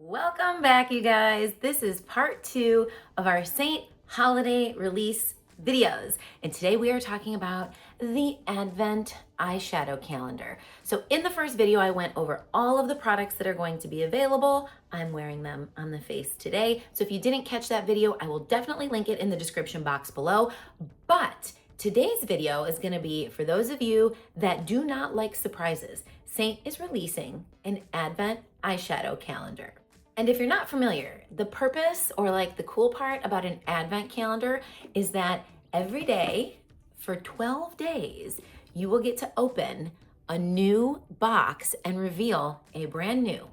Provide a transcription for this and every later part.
Welcome back, you guys. This is part 2 of our Seint Holiday Release videos. And today we are talking about the Advent eyeshadow calendar. So in the first video, I went over all of the products that are going to be available. I'm wearing them on the face today. So if you didn't catch that video, I will definitely link it in the description box below. But today's video is going to be for those of you that do not like surprises. Seint is releasing an Advent eyeshadow calendar. And if you're not familiar, the purpose or like the cool part about an Advent calendar is that every day for 12 days, you will get to open a new box and reveal a brand new,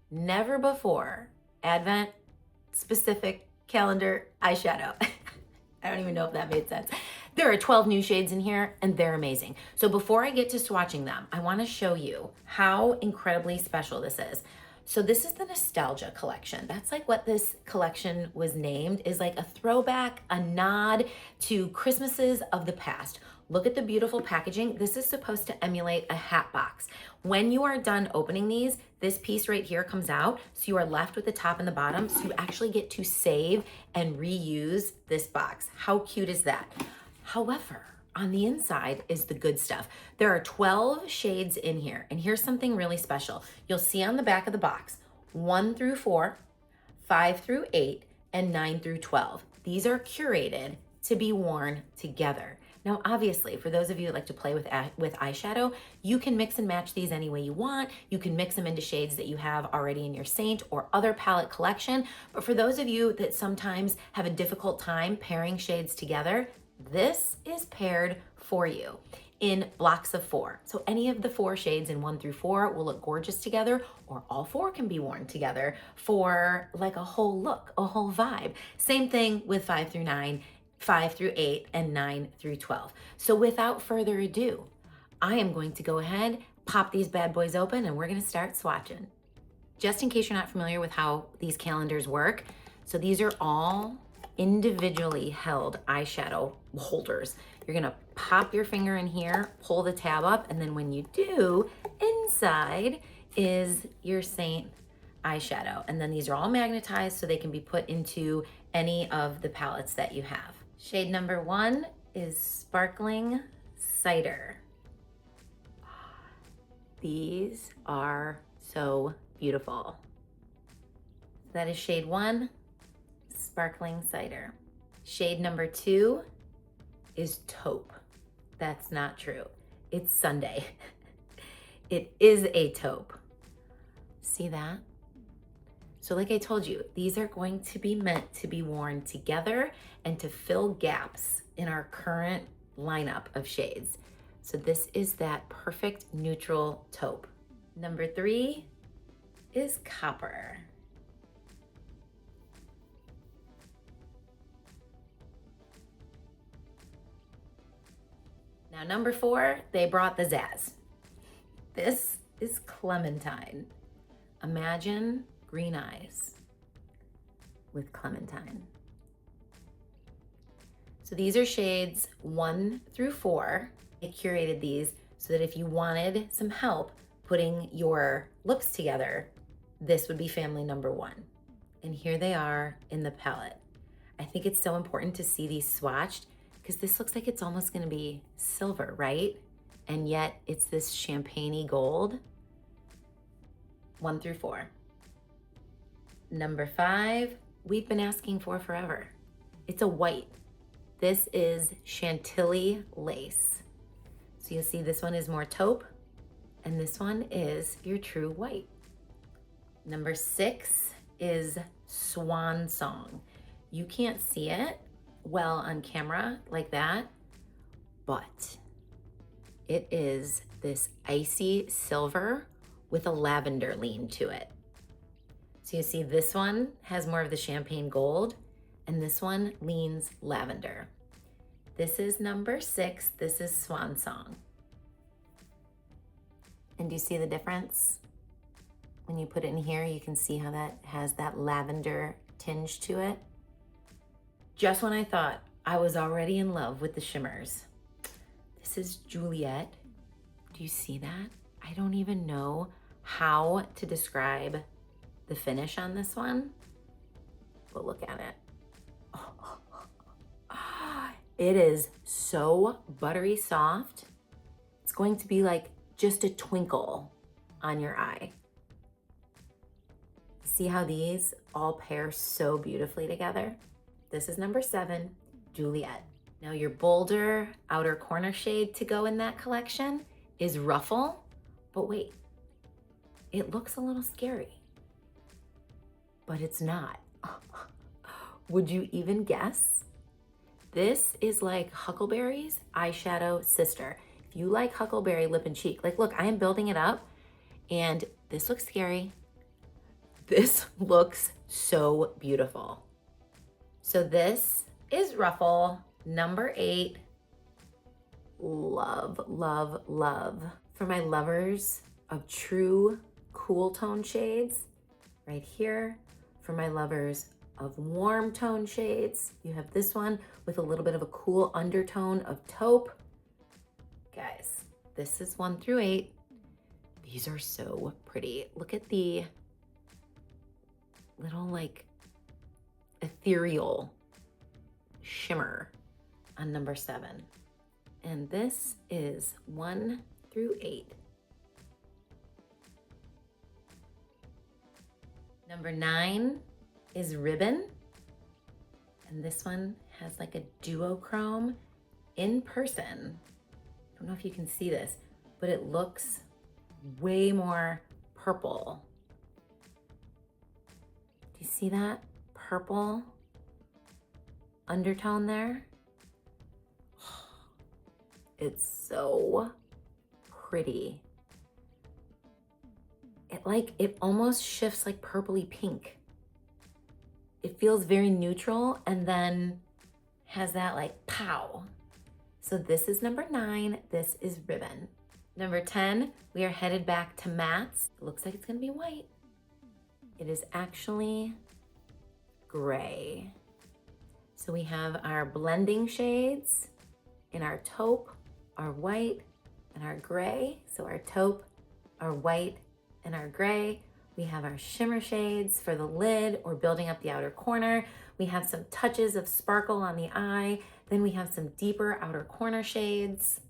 never before Advent specific calendar eyeshadow. I don't even know if that made sense. There are 12 new shades in here and they're amazing. So before I get to swatching them, I wanna show you how incredibly special this is. So this is the Nostalgia collection. That's like what this collection was named, is like a throwback, a nod to Christmases of the past. Look at the beautiful packaging. This is supposed to emulate a hat box. When you are done opening these, this piece right here comes out, so you are left with the top and the bottom, so you actually get to save and reuse this box. How cute is that? However, on the inside is the good stuff. There are 12 shades in here, and here's something really special. You'll see on the back of the box, 1 through 4, 5 through 8, and 9 through 12. These are curated to be worn together. Now, obviously, for those of you that like to play with eyeshadow, you can mix and match these any way you want. You can mix them into shades that you have already in your Seint or other palette collection. But for those of you that sometimes have a difficult time pairing shades together, this is paired for you in blocks of 4. So any of the 4 shades in 1 through 4 will look gorgeous together, or all 4 can be worn together for like a whole look, a whole vibe. Same thing with 5 through 9, 5 through 8, and 9 through 12. So without further ado, I am going to go ahead, pop these bad boys open, and we're gonna start swatching. Just in case you're not familiar with how these calendars work, so these are all individually held eyeshadow holders. You're gonna pop your finger in here, pull the tab up, and then when you do, inside is your Seint eyeshadow. And then these are all magnetized so they can be put into any of the palettes that you have. Shade number 1 is Sparkling Cider. These are so beautiful. That is shade 1. Sparkling Cider. Shade number 2 is Taupe. That's not true. It's Sunday. It is a taupe. See that? So like I told you, these are going to be meant to be worn together and to fill gaps in our current lineup of shades. So this is that perfect neutral taupe. Number 3 is Copper. Now, number 4, they brought the zazz. This is Clementine. Imagine green eyes with clementine. So these are shades 1 through 4. I curated these so that if you wanted some help putting your looks together, this would be family number 1. And here they are in the palette. I think it's so important to see these swatched, because this looks like it's almost gonna be silver, right? And yet it's this champagne-y gold. 1 through 4. Number 5, we've been asking for forever. It's a white. This is Chantilly Lace. So you'll see this one is more taupe, and this one is your true white. Number 6 is Swan Song. You can't see it well on camera like that, but it is this icy silver with a lavender lean to it. So you see this one has more of the champagne gold, and this one leans lavender. This is number 6, this is Swan Song. And do you see the difference? When you put it in here, you can see how that has that lavender tinge to it. Just when I thought I was already in love with the shimmers. This is Juliet. Do you see that? I don't even know how to describe the finish on this one, but look at it. It is so buttery soft. It's going to be like just a twinkle on your eye. See how these all pair so beautifully together? This is number 7, Juliet. Now your bolder outer corner shade to go in that collection is Ruffle, but wait, it looks a little scary, but it's not. Would you even guess? This is like Huckleberry's eyeshadow sister. If you like Huckleberry lip and cheek, like look, I am building it up and this looks scary. This looks so beautiful. So this is Ruffle, number 8. Love, love, love. For my lovers of true cool tone shades, right here. For my lovers of warm tone shades, you have this one with a little bit of a cool undertone of taupe. Guys, this is 1 through 8. These are so pretty. Look at the little like ethereal shimmer on number 7. And this is 1 through 8. Number 9 is Ribbon. And this one has like a duochrome in person. I don't know if you can see this, but it looks way more purple. Do you see that purple undertone there? It's so pretty. It almost shifts like purpley pink. It feels very neutral and then has that like pow. So this is number 9, this is Ribbon. Number 10, we are headed back to mattes. It looks like it's gonna be white. It is actually gray. So we have our blending shades in our taupe, our white, and our gray. So our taupe, our white, and our gray. We have our shimmer shades for the lid or building up the outer corner. We have some touches of sparkle on the eye. Then we have some deeper outer corner shades.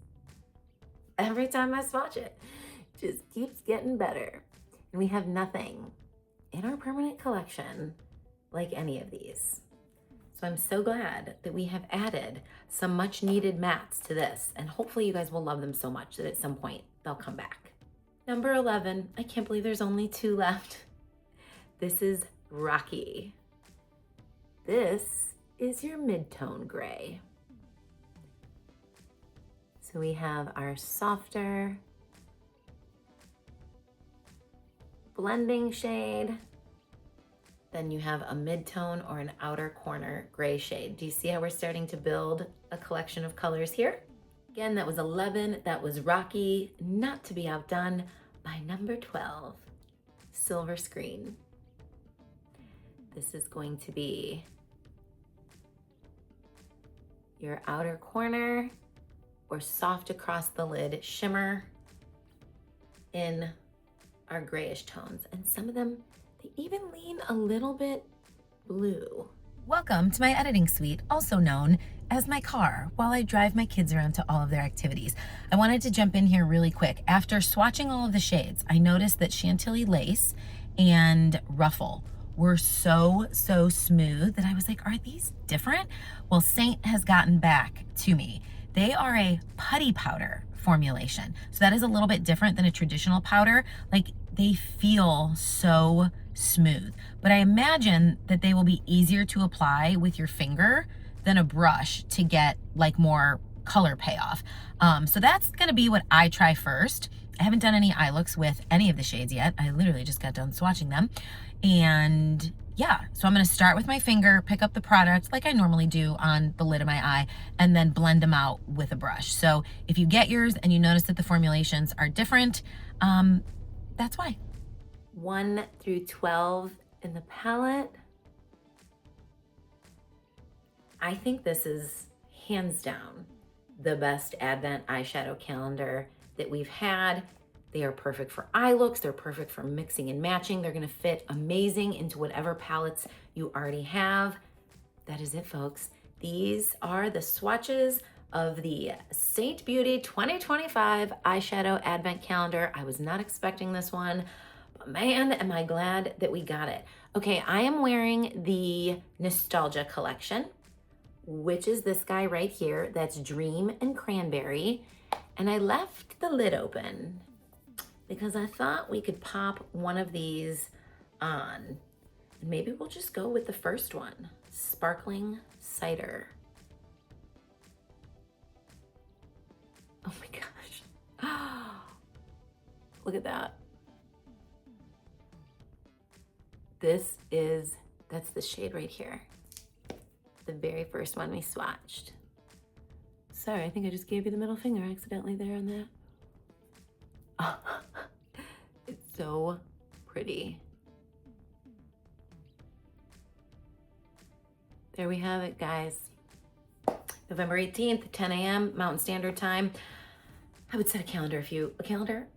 Every time I swatch it, just keeps getting better. And we have nothing in our permanent collection like any of these. So I'm so glad that we have added some much needed mattes to this, and hopefully you guys will love them so much that at some point they'll come back. Number 11, I can't believe there's only 2 left. This is Rocky. This is your mid-tone gray. So we have our softer blending shade. Then you have a mid-tone or an outer corner gray shade. Do you see how we're starting to build a collection of colors here? Again, that was 11, that was Rocky, not to be outdone by number 12, Silver Screen. This is going to be your outer corner or soft across the lid shimmer in our grayish tones. And some of them, they even lean a little bit blue. Welcome to my editing suite, also known as my car, while I drive my kids around to all of their activities. I wanted to jump in here really quick. After swatching all of the shades, I noticed that Chantilly Lace and Ruffle were so smooth that I was like, are these different? Well, Seint has gotten back to me. They are a putty powder formulation. So that is a little bit different than a traditional powder. Like, they feel so smooth, but I imagine that they will be easier to apply with your finger than a brush to get like more color payoff. So that's gonna be what I try first. I haven't done any eye looks with any of the shades yet. I literally just got done swatching them. And yeah, so I'm gonna start with my finger, pick up the product like I normally do on the lid of my eye, and then blend them out with a brush. So if you get yours and you notice that the formulations are different, that's why. 1 through 12 in the palette. I think this is hands down the best Advent eyeshadow calendar that we've had. They are perfect for eye looks. They're perfect for mixing and matching. They're gonna fit amazing into whatever palettes you already have. That is it, folks. These are the swatches of the Seint Beauty 2025 eyeshadow advent calendar. I was not expecting this one, but man, am I glad that we got it. Okay, I am wearing the Nostalgia collection, which is this guy right here. That's Dream and Cranberry. And I left the lid open because I thought we could pop one of these on. And maybe we'll just go with the first one, Sparkling Cider. Oh my gosh. Look at that. That's the shade right here. The very first one we swatched. Sorry, I think I just gave you the middle finger accidentally there on that. Oh, it's so pretty. There we have it, guys. November 18th, 10 a.m. Mountain Standard Time. I would set a calendar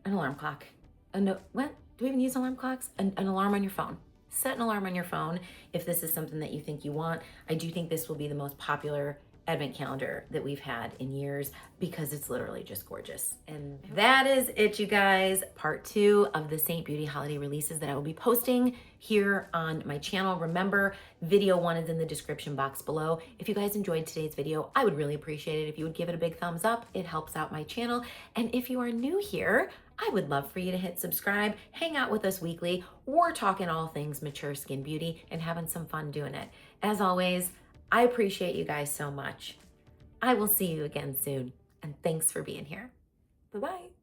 an alarm clock. What? Do we even use alarm clocks? An alarm on your phone. Set an alarm on your phone if this is something that you think you want. I do think this will be the most popular advent calendar that we've had in years because it's literally just gorgeous. And that is it, you guys. Part 2 of the Seint Beauty Holiday Releases that I will be posting here on my channel. Remember, video 1 is in the description box below. If you guys enjoyed today's video, I would really appreciate it if you would give it a big thumbs up. It helps out my channel. And if you are new here, I would love for you to hit subscribe, hang out with us weekly. We're talking all things mature skin beauty and having some fun doing it. As always, I appreciate you guys so much. I will see you again soon, and thanks for being here. Bye-bye.